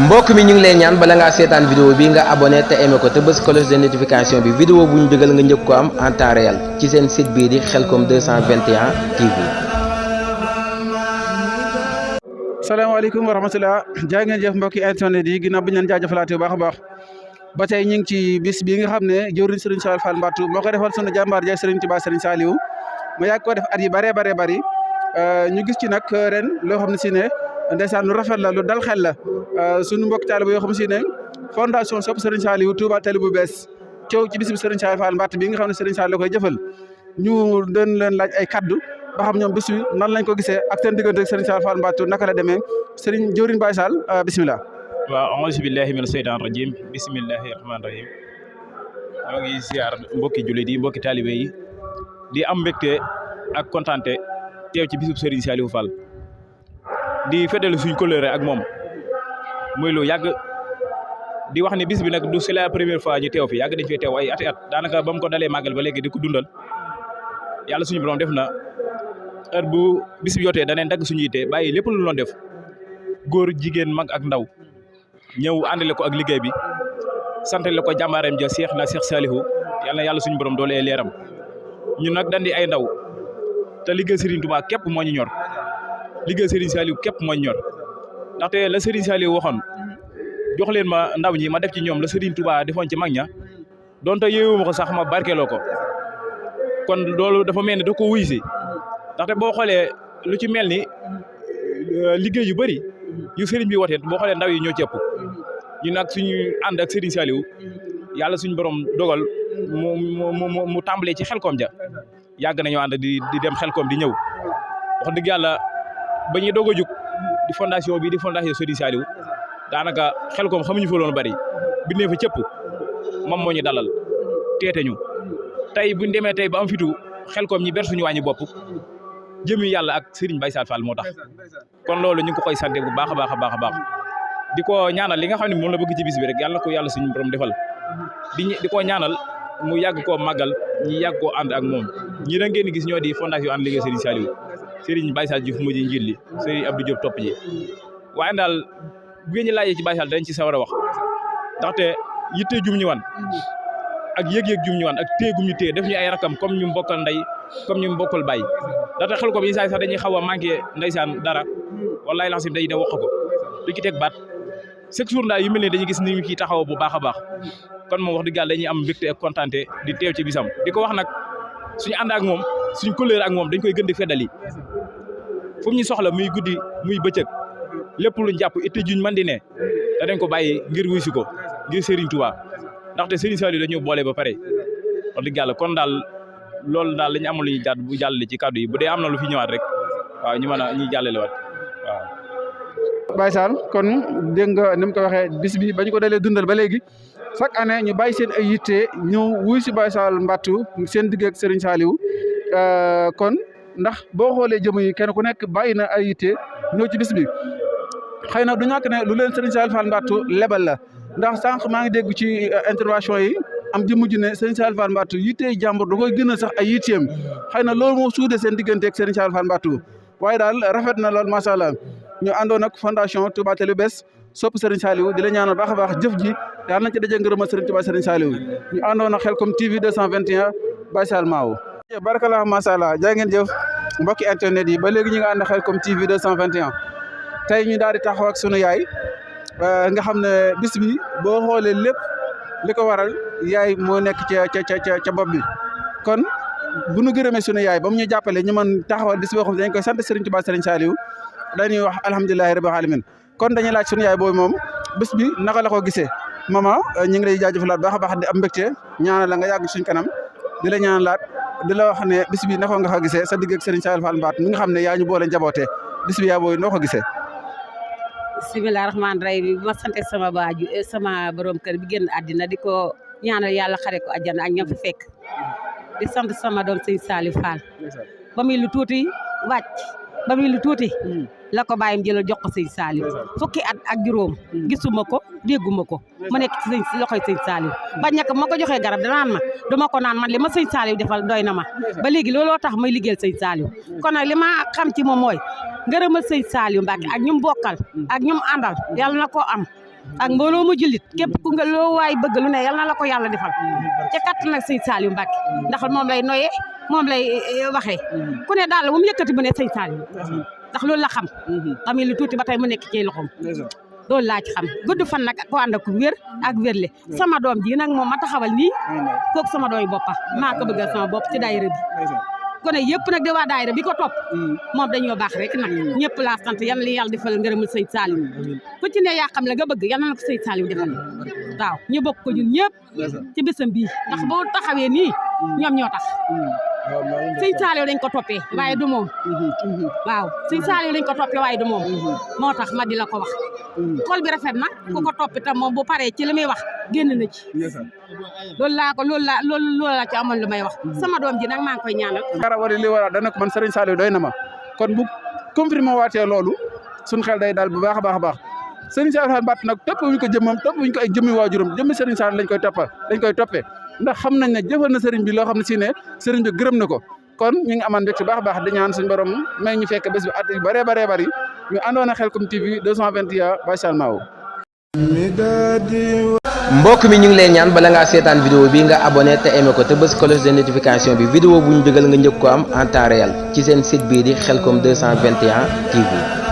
mbokk mi ñu ngi lay ñaan bala ngaa seetaan vidéo bi nga abonné te aimé ko te bës cloche de notification bi vidéo bu ñu dugal nga njëkk ko am en temps réel ci seen site bii di Khelcom 221 TV. salaamaaleykum wa rahmatulah jaa ngeen jëf mbokki internet yi ginnaaw bi ñu leen jaajëfalaatee bu baax a baax ba tey ñu ngi ci bis bii nga xam ne jëwriñ Serigne Saliou Fall Mbattou moo ko defal sunu jàmbaar ja Serigne Touba Serigne Saliou mu yàgg koo def at yi bëree bëri ñu gis ci nag ren loo xam ne si ne ndeysaan lu rafet la lu dal xel la sunu mbokk taaliba yoo xam ne si ne fondation Sopp Serigne Saliou Touba Tali bu bees coow ci bis bi Serigne Saliou Fall Mbattou bi nga xam ne Serigne Saliou la koy jëfal ñu doon leen laaj ay kaddu ba xam ñoom bis bi nan lañ ko gisee ak seen diggante ak Serigne Saliou Fall Mbattou naka la demee Serigne jëwriñ Baye Sall bisimilah. waaw auzu billahi mina seytaan rajim bismillahi rahmaani rahim ñoo ngi ziar mbokki jullit yi mbokki taalibe yi di am mbégte ak kontaante teew ci bisub Serigne Saliou Fall di feddali suñ kóllëre ak moom muy lu yàgg di wax ni bis bi nag du c'est la première fois ñu teew fi yàgg dañ fee teew ay ati at daanaka ba mu ko dalee màggal ba léegi di ko dundal yàlla suñu borom def na heure bu bis bi jotee daneen dagg suñu yitte bàyyi lépp lu doon def góor jigéen mag ak ndaw ñëw àndale ko ak liggéey bi santale ko jàmbaareem ja Cheikh Saliou yal na yàlla suñu borom doole leeram ñun nag dandi ay ndaw te liggéey Serigne Touba képp moo ñu ñor liggéey Serigne Saliou képp moo ñu ñor ndaxte la Serigne Saliou waxoon jox leen ma ndaw ñi ma def ci ñoom la Serigne Touba defoon ci mag ña donte yeewuma ko sax ma barkeeloo ko kon loolu dafa mel ni da ko wuy si ndaxte boo xoolee lu ci mel ni liggéey yu bëri yu Serigne bi wootee boo xoolee ndaw yi ñoo ci ëpp ñu nag suñu ànd ak Serigne Saliou yàlla suñu borom dogal mu tàmbalee ci Khelcom ja yàgg nañoo ànd di dem Khelcom di ñëw wax dëgg yàlla ba ñuy doog a jug di fondation bi di fondation Serigne Saliou daanaka Khelcom xamuñu fa loon bëri bi ne fa cëpp moom moo ñu dalal teete ñu tey buñ demee tey ba am fitu Khelcom ñi ber suñu wàññi bopp jëmi yàlla ak Serigne Baye Sall Fall moo tax kon loolu ñu ngi ko koy sant bu baax a baax di ko ñaanal li nga xam ne moom la bëgg ci bis bi rek yàlla na ko yàlla suñu borom defal di ko ñaanal mu yàgg koo màggal ñi yàgg koo ànd ak moom ñi da ngeen gis ñoo di fondation ànd liggéey Serigne Saliou Serigne Baye Sall Diouf mujj njiit li Serigne Abdou Diop topp ji waaye daal bu ngeen ñu laajee ci Baye Sall dañ ci sawar a wax ndaxte yitte jum ñu wan ak yëg-yëg jum ñu wan ak téye gum ñu téye def ñu ay rakam comme ñu mbokkal ndey comme ñu mbokkal baay ndaxte Khelcom yi sax dañuy xaw a manqué ndeysaan dara wallahi laxasim dañuy de wax ko du ci teg baat chaque jour daal yu mel ne dañuy gis ni ñu ciy taxaw bu baax a baax kon moom wax dëgg yàlla dañuy am mbégte ak kontaante di teew ci bisam di ko wax nag suñu ànd ak moom suñu couleur ak moom dañ koy gën di feddali fu mu ñu soxla muy guddi muy bëccëg lépp luñ jàpp itte juñ mën di ne danañ ko bàyyi ngir wuy si ko ngir Serigne Touba ndaxte Serigne Saliou dañoo boole ba pare wax dëgg yàlla kon daal loolu daal lañu amoon lu ñuy bu jàllale ci kàddu yi bu dee am na lu fi ñëwaat rek waaw ñu mën a ñuy jàllale waat waaw. Baye Sall kon dégg nga ni mu ko waxee bis bi ba ñu ko dalee dundal ba léegi chaque année ñu bàyyi seen ay yitte ñëw wuy si Baye Sall Mbattou seen digg ak Serigne Saliou kon ndax boo xoolee jëm yi kenn ku nekk bàyyi na ay yitte ñëw ci bis bi xëy na du ñàkk ne lu leen Serigne Saliou Fall Mbattou lebal la ndax sànq maa ngi dégg ci intervention yi am ji mujj ne Serigne Saliou Fall Mbattou yittey jàmbur da koy gën a sax ay yitteem xëy na loolu moo suude seen diggante ak Serigne Saliou Fall Mbattou waaye daal rafet na lool macha allah ñu àndoon ak fondation Touba Tali bu bees Sopp Serigne Saliou di la ñaanal baax a baax jëf ji yàlla nañ ci daje ngërëmal Serigne Touba Serigne Saliou ñu àndoon ak Khelcom TV 221 Baye Sall Maaw. Barakallah macha allah jaa ngeen jëf mbokki internet yi ba léegi ñu ngi ànd ak Khelcom TV 221 tey ñu daal di taxaw ak sunu yaay nga xam ne bis bi boo xoolee lépp li ko waral yaay moo nekk ca bopp bi kon bu nu gërëmee sunu yaay ba mu ñu jàppale ñu mën taxawal bis boo xam ne dañ koy sant Serigne Touba Serigne Saliou dañuy wax alhamdulilahi rabbil alamin kon dañuy laaj sunu yaay boobu moom bis bi naka la ko gisee maman ñu ngi lay jaajëfalaat baax a baax di am mbégte ñaanal la nga yàgg suñ kanam di la ñaanalaat di la wax ne bis bi naka nga ko gisee sa digg ak Serigne Saliou Fall Mbattou mi nga xam ne yaa ñu boole njabootee bis bi yaa booy noo ko gisee. bisimilah rahmaani rahim bi ma sante sama borom kër bi génn àddina di ko ñaanal yàlla xare ko àjjana ak ñam fi fekk di sant sama doom sëñ Saliou Fall ba muy lu tuuti wàcc ba muy lu tuuti la ko bàyyim jëlal jox ko sëñ Saliou fukki at ak juróom gisuma ko dégguma ko ma nekk ci sëñ loxoy sëñ Saliou ba ñàkk ma ko joxee garab danaan ma duma ko naan man li ma sëñ Saliou defal doy na ma ba léegi looloo tax may liggéeyal sëñ Saliou kon nag li ma xam ci moom mooy ngërëmal sëñ Saliou Mbacke ak ñum bokkal ak ñum àndal yàlla na ko am ak mbooloo mu jullit képp ku nga loo waay bëgg lu ne yàlla na la ko yàlla defal ca kattan nag sëñ Saliou Mbacke ndax moom lay noyee moom lay waxee ku ne daal bu mu yëkkati bu ne sëñ Saliou ndax loolu la xam tamit lu tuuti ba tey mu nekk ci loxoom loolu laa ci xam gudd fan nag ko ànd ak wér ak wérle sama doom ji nag moom ma taxawal nii kooku sama doom yi boppa maa ko bëggal sama bopp ci daayira bi kon yëpp nag de waa daayira bi ko topp moom dañoo baax rek nag ñëpp laa sant yan li yàlla defal ngërëmal sëñ Saliou ku ci ne yaa xam la nga bëgg yal na ko sëñ Saliou defal waaw ñu bokk ko ñun ñëpp ci bésam bii ndax boo taxawee nii ñoom ñoo tax sëñ Saliou lañ ko toppee waaye du moom waaw sëñ Saliou lañ ko toppee waaye du moom moo tax ma di la ko wax xol bi rafet na ku ko topp itam moom bu paree ci li muy wax génn na ci loolu laa ci amoon lu may wax sama doom ji nag maa ngi koy ñaanal dara wala li wara dana ko man Serigne Saliou doy na ma kon bu confirmé waatee loolu suñ xel day daal bu baax a baax a baax Serigne Saliou Mbacke nag topp wuñ ko jëmmam topp wuñ ko ay jëmmi waajuram jëmmi Serigne Saliou lañ koy toppee ndax xam nañ ne jëfal na Serigne bi loo xam ne si ne Serigne bi gërëm na ko kon ñu ngi amaan mbégte baax a baax di ñaan suñu borom may ñu fekk bés bi at yu bëree bëri ñu àndoon a Khelcom TV 221 Baye Mao mbokk mi ñu ngi lay ñaan bala ngaa seetaan vidéo bi nga abonné te aimé ko te bës cloche de notification bi vidéo bu ñu dugal nga njëkk ko am en temps réel ci seen site bii di Khelcom 221 TV